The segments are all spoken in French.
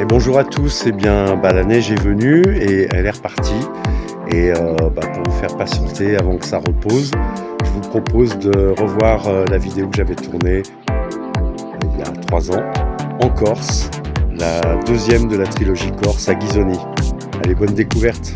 Et bonjour à tous, la neige est venue et elle est repartie. Pour vous faire patienter avant que ça repose, je vous propose de revoir la vidéo que j'avais tournée il y a 3 ans en Corse, la deuxième de la trilogie Corse à Ghisoni. Allez, bonne découverte!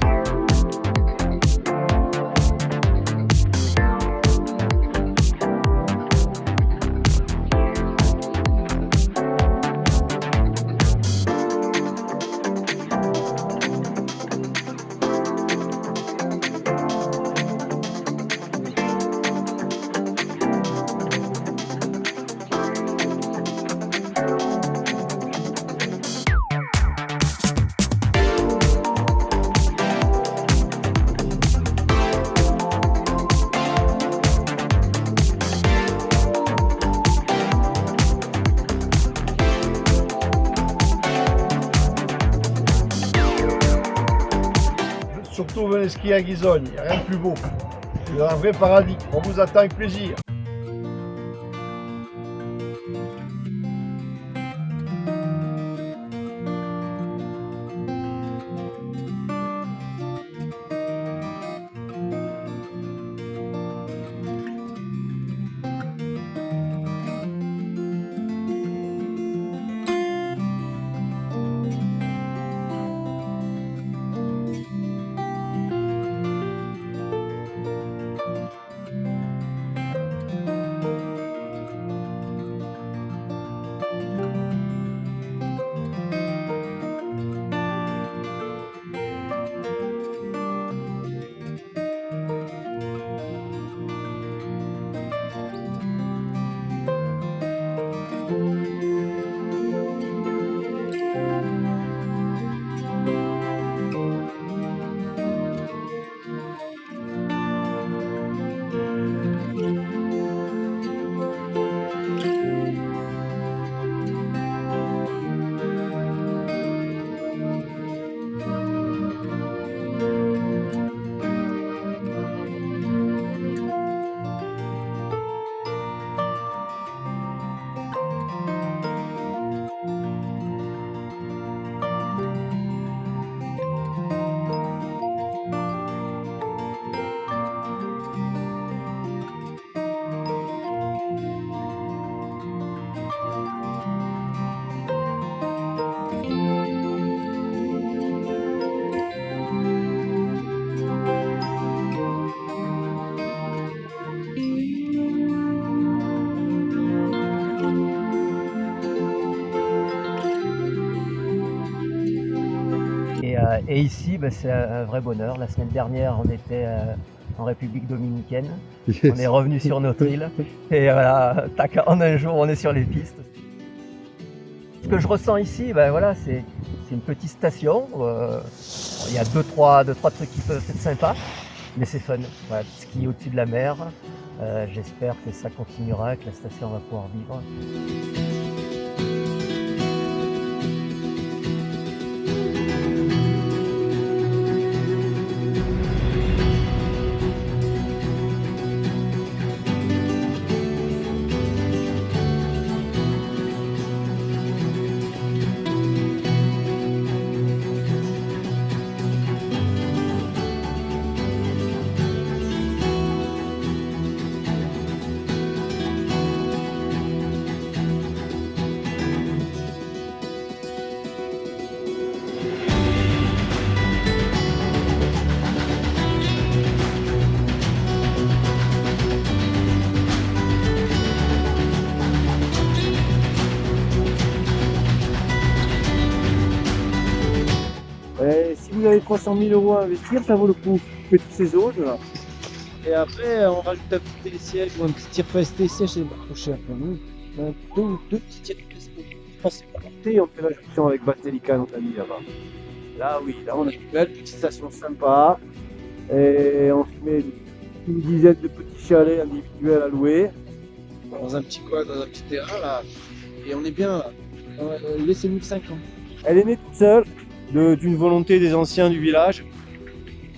Surtout venez skier à Ghisoni, il n'y a rien de plus beau. C'est un vrai paradis, on vous attend avec plaisir. Et ici, c'est un vrai bonheur. La semaine dernière, on était en République dominicaine. Yes. On est revenu sur notre île. Et voilà, tac, en un jour, on est sur les pistes. Ce que je ressens ici, c'est une petite station. Il y a deux, trois trucs qui peuvent être sympas, mais c'est fun. Voilà, ski au-dessus de la mer. J'espère que ça continuera, que la station va pouvoir vivre. Si vous avez 300 000 € à investir, ça vaut le coup. Petite saison, là. Et après, on rajoute un petit télésiège ou un petit tire-fesse. Télésiège, c'est pas trop cher pour nous. Deux petits tire-fesse pour passer par portée. On fait la jonction avec Basilica, notre ami là-bas. Là, oui, là, on a une belle petite station sympa. Et on se met une dizaine de petits chalets individuels à louer. Dans un petit coin, dans un petit terrain, là. Et on est bien, là. Laissez-nous 5 ans. Elle est née toute seule. D'une volonté des anciens du village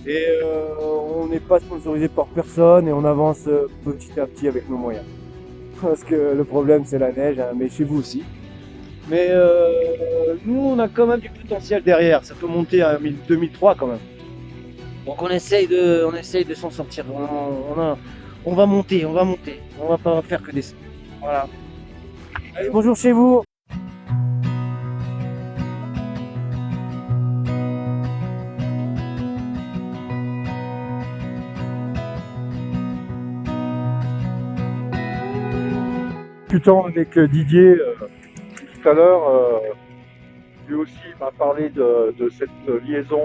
et on n'est pas sponsorisé par personne et on avance petit à petit avec nos moyens parce que le problème c'est la neige, hein, mais chez vous aussi Mais nous, on a quand même du potentiel derrière. Ça peut monter à 2003 quand même. Donc on essaye de s'en sortir. On va monter. On va pas faire que descendre. Voilà. Allez, bonjour chez vous. Discutant avec Didier tout à l'heure, lui aussi m'a parlé de cette liaison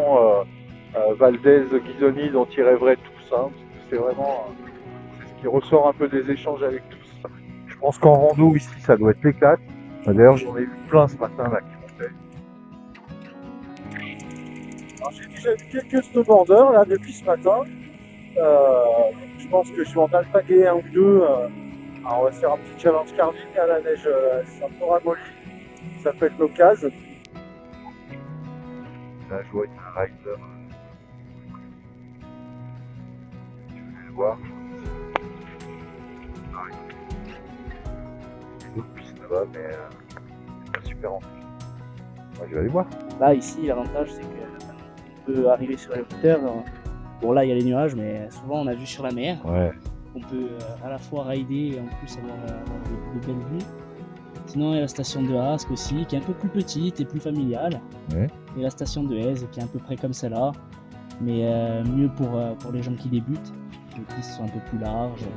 Valdez-Ghisoni dont il rêverait tous. Hein, parce que c'est vraiment c'est ce qui ressort un peu des échanges avec tous. Je pense qu'en rando ici, ça doit être l'éclate. D'ailleurs, j'en ai vu plein ce matin là qui montaient. Alors, j'ai déjà vu quelques snowboarders là depuis ce matin. Je pense que je vais en alpaguer un ou deux. Alors on va faire un petit challenge carving à la neige, c'est un peu ramolli, ça peut être l'occasion. Là je vois un rider, je vais le voir. Pareil. Il y a d'autres pistes là-bas mais c'est pas super en plus. Je vais aller voir. Là ici l'avantage c'est qu'on peut arriver sur la hauteur. Bon là il y a les nuages mais souvent on a vu sur la mer. Ouais. On peut à la fois rider et en plus avoir de belles vues. Sinon il y a la station de Hasque aussi qui est un peu plus petite et plus familiale. Ouais. Et la station de Aise qui est à peu près comme celle-là. Mais mieux pour les gens qui débutent. Les pistes sont un peu plus larges.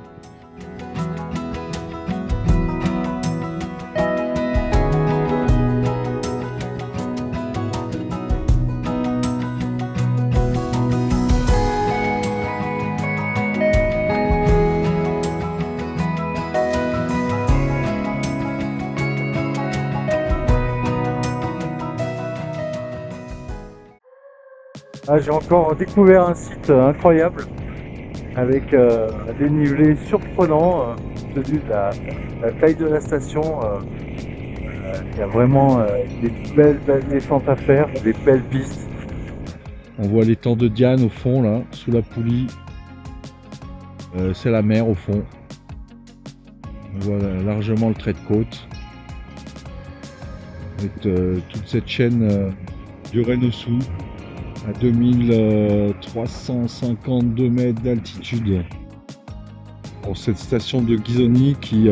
Ah, j'ai encore découvert un site incroyable avec un dénivelé surprenant, tenu de la taille de la station. Il y a vraiment des belles descentes à faire, des belles pistes. On voit l'étang de Diane au fond là, sous la poulie. C'est la mer au fond. On voit largement le trait de côte. Avec toute cette chaîne du Reynossou à 2352 mètres d'altitude. Pour cette station de Ghisoni qui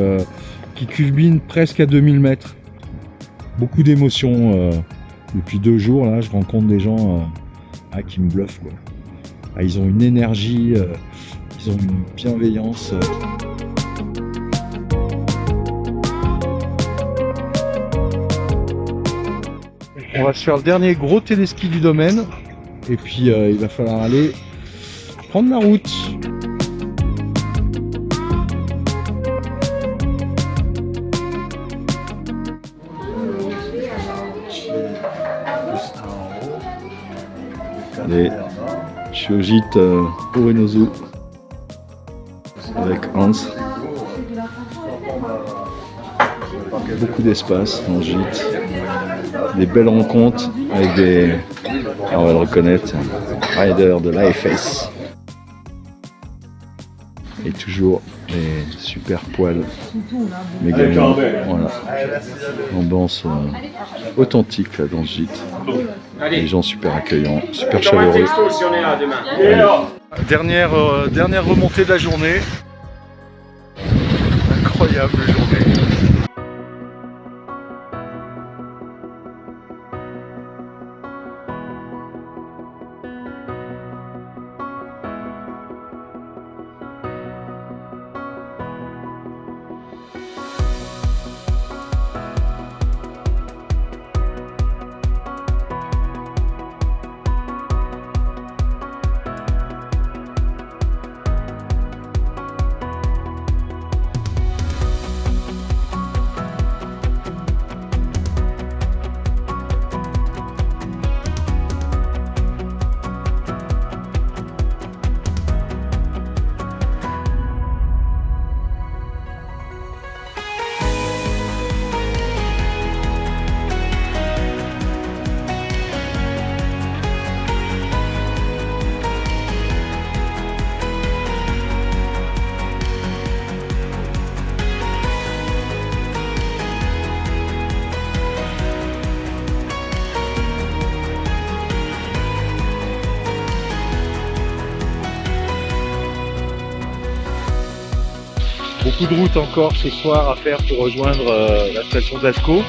culmine presque à 2000 mètres. Beaucoup d'émotions depuis 2 jours là, je rencontre des gens qui me bluffent quoi. Ils ont une énergie, ils ont une bienveillance. On va se faire le dernier gros téléski du domaine et puis il va falloir aller prendre la route. Allez, je suis au gîte au Reynossou avec Hans. Beaucoup d'espace dans le gîte. Des belles rencontres avec des, on va le reconnaître, riders de l'AFS. Et toujours les super poils méga longs. Voilà. Ambiance authentique là, dans le gîte. Les gens super accueillants, super chaleureux. Dernière remontée de la journée. Incroyable journée. beaucoup de route encore ce soir à faire pour rejoindre la station d'Ascaux,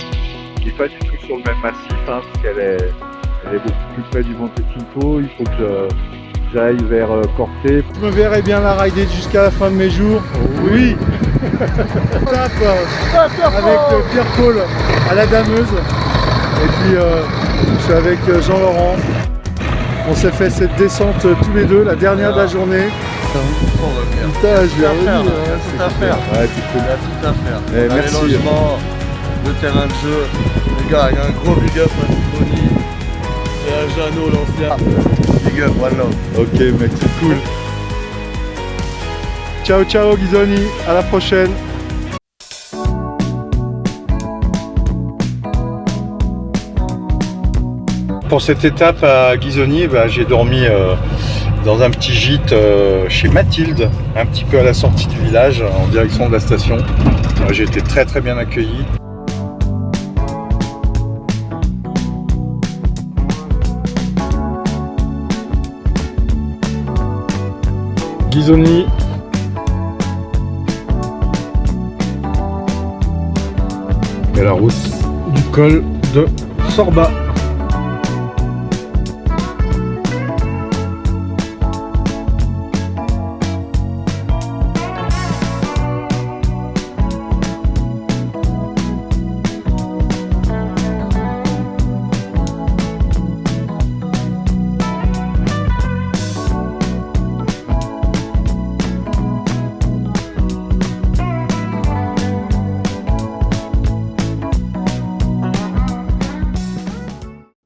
qui n'est pas du tout sur le même massif, hein, parce qu'elle est beaucoup plus près du Monte Cinto. Il faut que j'aille vers Corté. Je me verrai bien la rider jusqu'à la fin de mes jours. Oui. Avec Pierre-Paul à la dameuse. Et puis je suis avec Jean-Laurent. On s'est fait cette descente tous les deux, la dernière de la journée. Putain, je vais revenir. Il y a tout à faire. Ouais, c'est cool. Il y a tout à faire. Eh, On a merci. les logements, le terrain de jeu. Les gars, il y a un gros big up à Tony et à Jeannot l'ancien. Big up, one love. Ok mec, c'est cool. Ciao ciao Ghisoni, à la prochaine. Pour cette étape à Ghisoni, j'ai dormi dans un petit gîte chez Mathilde, un petit peu à la sortie du village, en direction de la station. J'ai été très très bien accueilli. Ghisoni. Et la route du col de Sorba.